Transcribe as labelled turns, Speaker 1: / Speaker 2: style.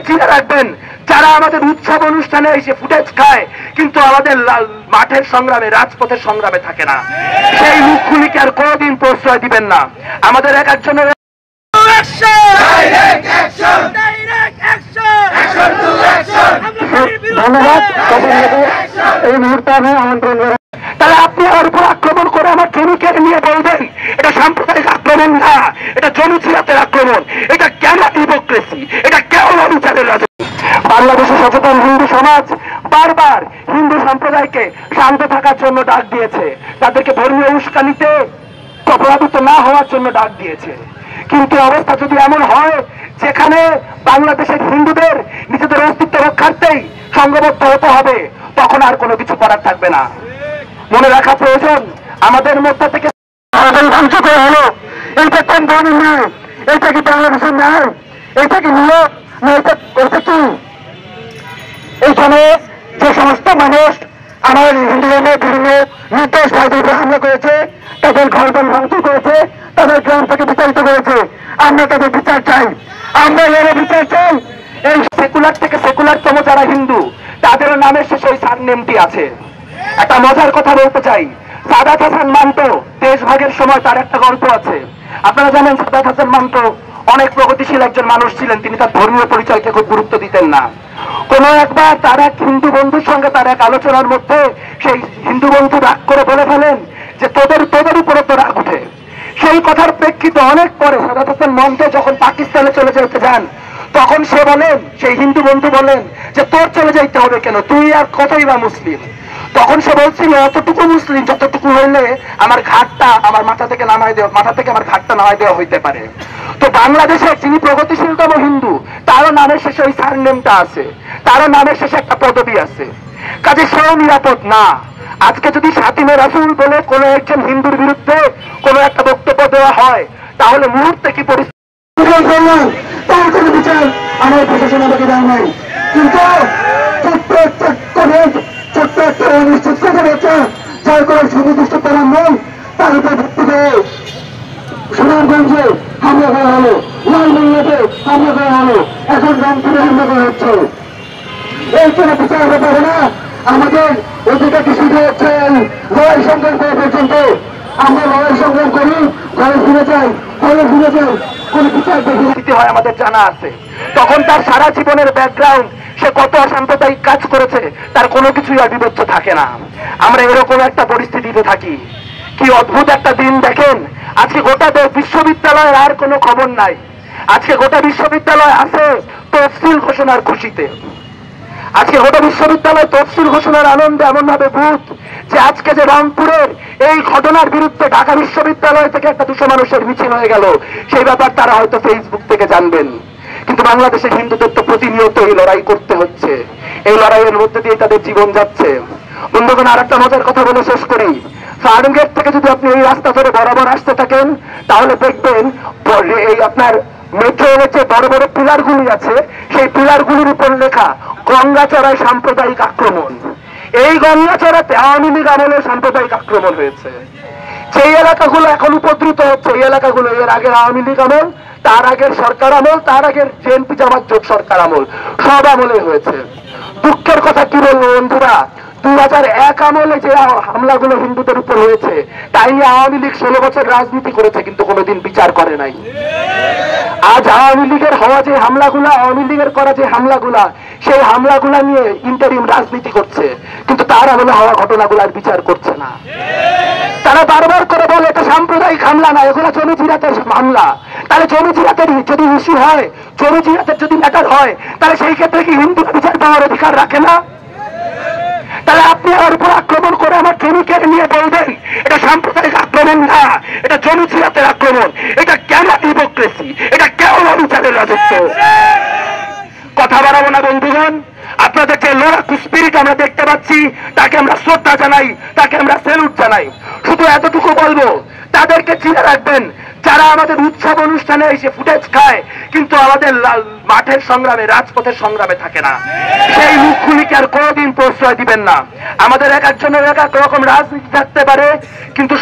Speaker 1: চিনে রাখবেন, যারা আমাদের উৎসব অনুষ্ঠানে এসে ফুটেজ খায় কিন্তু আমাদের মাঠের সংগ্রামে, রাজপথের সংগ্রামে থাকে না, সেই মুখগুলিকে আর কোনোদিন প্রশ্রয় দিবেন না। আমাদের এক একজনের ধন্যবাদ। এই মুহূর্তে আমি আমন্ত্রণ করি, তাহলে আপনি আমার উপর আক্রমণ করে আমার জমি কেড়ে নিয়ে বলবেন এটা সাম্প্রদায়িক আক্রমণ না, এটা জনচিরাতের আক্রমণ, এটা কেন ডেমোক্রেসি, এটা কেন বিচারের রাজনীতি। বাংলাদেশের সচেতন হিন্দু সমাজ বারবার হিন্দু সম্প্রদায়কে শান্ত থাকার জন্য ডাক দিয়েছে, তাদেরকে ধর্মীয় উস্কানিতে প্রভাবিত না হওয়ার জন্য ডাক দিয়েছে। কিন্তু অবস্থা যদি এমন হয় যেখানে বাংলাদেশের হিন্দুদের নিজেদের অস্তিত্ব রক্ষার্থেই সংঘবদ্ধ হতে হবে, তখন আর কোনো কিছু করার থাকবে না। মনে রাখা প্রয়োজন, আমাদের মধ্যে থেকে ধ্বংস করে হলো, এইটা কোন ধরনের ন্যায়? এইটা কি বাংলাদেশের ন্যায়? এইটা কি নিয়ম না? এটা কি? এইখানে যে সমস্ত মানুষ আমার হিন্দু ধর্মের বিভিন্ন নির্দেশ ভাইদের হামলা করেছে, তাদের ঘর বাড়ি ভাঙচুর করেছে, তাদের গ্রাম থেকে বিতাড়িত করেছে, আমরা তাদের বিচার চাই, আমরা এর বিচার চাই। এই সেকুলার থেকে সেকুলারতম যারা হিন্দু, তাদের নামের শেষে ওই সারনেমটি আছে। একটা মজার কথা বলতে চাই, সাদাত হাসান মান্টো দেশভাগের সময় তার একটা গল্প আছে। আপনারা জানেন সাদাত হাসান মান্টো অনেক প্রগতিশীল একজন মানুষ ছিলেন, তিনি তার ধর্মীয় পরিচয়কে খুব গুরুত্ব দিতেন না। কোনো একবার তার এক হিন্দু বন্ধুর সঙ্গে তার এক আলোচনার মধ্যে সেই হিন্দু বন্ধু রাগ করে বলে ফেলেন যে তোদের উপরে তো রাগ উঠে। সেই কথার প্রেক্ষিতে অনেক পরে সাদাত হাসান মান্টো যখন পাকিস্তানে চলে যেতে যান, তখন সে বলেন, সেই হিন্দু বন্ধু বলেন যে তোর চলে যাইতে হবে কেন, তুই আর কতই বা মুসলিম। তখন সে বলছিল অতটুকু মুসলিম যতটুকু হইলে আমার ঘাটটা আমার মাথা থেকে আমার ঘাটটা নামাই দেওয়া হইতে পারে। তো বাংলাদেশে যিনি প্রগতিশীলতম হিন্দু, তারও নামের শেষে ওই সারনেমটা আছে, তারও নামের শেষে একটা পদবি আছে, কাজে সেও নিরাপদ না। আজকে যদি সাতিমে রাসূল বলে কোনো একজন হিন্দুর বিরুদ্ধে কোনো একটা বক্তব্য দেওয়া হয়, তাহলে মুহূর্তে কি পরিস্থিতি তার কোনো বিচার আমার প্রশাসন আমাকে দেওয়া নাই। কিন্তু ছোট্ট একটা অনিশ্চিত কথা বাচ্চা যার কোনো সুনির্দিষ্ট প্রমাণ নেই, তার উপর ভিত্তি করে সুনামগঞ্জে হামলা করা হলো, লালমনিরহাটে হামলা করা হলো, এখন রংপুরে হামলা করা হচ্ছে। এই কোনো বিচার হতে পারে না। আমাদের অধিকারটি শুরু হচ্ছে লড়াই সংগ্রাম করা পর্যন্ত। আমরা লড়াই সংগ্রাম করি, ঘরে ফিরে যাই, কোন বিচার দিতে হয় আমাদের জানা আছে। তখন তার সারা জীবনের ব্যাকগ্রাউন্ড, সে কত অসাম্প্রদায়িক কাজ করেছে, তার কোনো কিছুই আর বিবেচ্য থাকে না। আমরা এরকম একটা পরিস্থিতিতে থাকি। কি অদ্ভুত একটা দিন দেখেন, আজকে গোটা বিশ্ববিদ্যালয়ের আর কোনো খবর নাই। আজকে গোটা বিশ্ববিদ্যালয় আছে তফসিল ঘোষণার খুশিতে। আজকে গোটা বিশ্ববিদ্যালয় তফসিল ঘোষণার আনন্দে এমন ভাবে ভূত যে আজকে যে রংপুরের এই ঘটনার বিরুদ্ধে ঢাকা বিশ্ববিদ্যালয় থেকে একটা 200 মানুষের মিছিল হয়ে গেল, সেই ব্যাপার তারা হয়তো ফেসবুক থেকে জানবেন। কিন্তু বাংলাদেশের হিন্দুদের তো প্রতিনিয়ত এই লড়াই করতে হচ্ছে, এই লড়াইয়ের মধ্যে দিয়ে তাদের জীবন যাচ্ছে। বন্ধুগণ, আর একটা মজার কথা বলে শেষ করি। ফার্মগেট থেকে যদি আপনি এই রাস্তা ধরে বরাবর আসতে থাকেন, তাহলে দেখবেন এই আপনার মেট্রোর যে বড় বড় পিলারগুলি আছে, সেই পিলারগুলির উপর লেখা গঙ্গাচড়ায় সাম্প্রদায়িক আক্রমণ। এই গঙ্গাচড়াতে আওয়ামী লীগ আমলে সাম্প্রদায়িক আক্রমণ হয়েছে। যেই এলাকাগুলো এখন উপদ্রুত হচ্ছে, এই এলাকাগুলো এর আগের আওয়ামী লীগ আমল, তার আগের সরকার আমল, তার আগের বিএনপি জামাত জোট সরকার আমল, সব আমলে হয়েছে। দুঃখের কথা কি বলবো বন্ধুরা, 2001 আমলে যে হামলাগুলো হিন্দুদের উপর হয়েছে, তাই নিয়ে আওয়ামী লীগ 16 বছর রাজনীতি করেছে, কিন্তু কোনোদিন বিচার করে নাই। আজ আওয়ামী লীগের হওয়া যে হামলাগুলা, আওয়ামী লীগের করা যে হামলাগুলা, সেই হামলাগুলা নিয়ে ইন্টারিম রাজনীতি করছে, কিন্তু তার আমলে হওয়া ঘটনাগুলার বিচার করছে না। তারা বারবার করে বলে এটা সাম্প্রদায়িক হামলা না, এগুলো জনজিরাতের হামলা। তাহলে জনজিরাতের যদি ইস্যু হয়, জনজিরাতের যদি ম্যাটার হয়, তাহলে সেই ক্ষেত্রে কি হিন্দু বিচার পাওয়ার অধিকার রাখে না? তাহলে আপনি আমার উপর আক্রমণ করে আমার জমি কেড়ে নিয়ে বলবেন এটা সাম্প্রদায়িক আক্রমণ না, এটা জনজিরাতের আক্রমণ, এটা কেন ডেমোক্রেসি, এটা কেন বিচারের রাজত্ব? কথা বাড়াবো না বন্ধুগণ, আপনাদের যে লড়াকু স্পিরিট আমরা দেখতে পাচ্ছি, তাকে আমরা শ্রদ্ধা জানাই, তাকে আমরা স্যালুট জানাই। শুধু এতটুকু বলবো, তাদেরকে চিনে রাখবেন যারা আমাদের উৎসব অনুষ্ঠানে এসে ফুটেজ খায় কিন্তু আমাদের মাঠের সংগ্রামে, রাজপথের সংগ্রামে থাকে না, সেই মুখগুলিকে আর কোনোদিন প্রশ্রয় দিবেন না। আমাদের এক একজনের এক এক রকম রাজনীতি থাকতে পারে, কিন্তু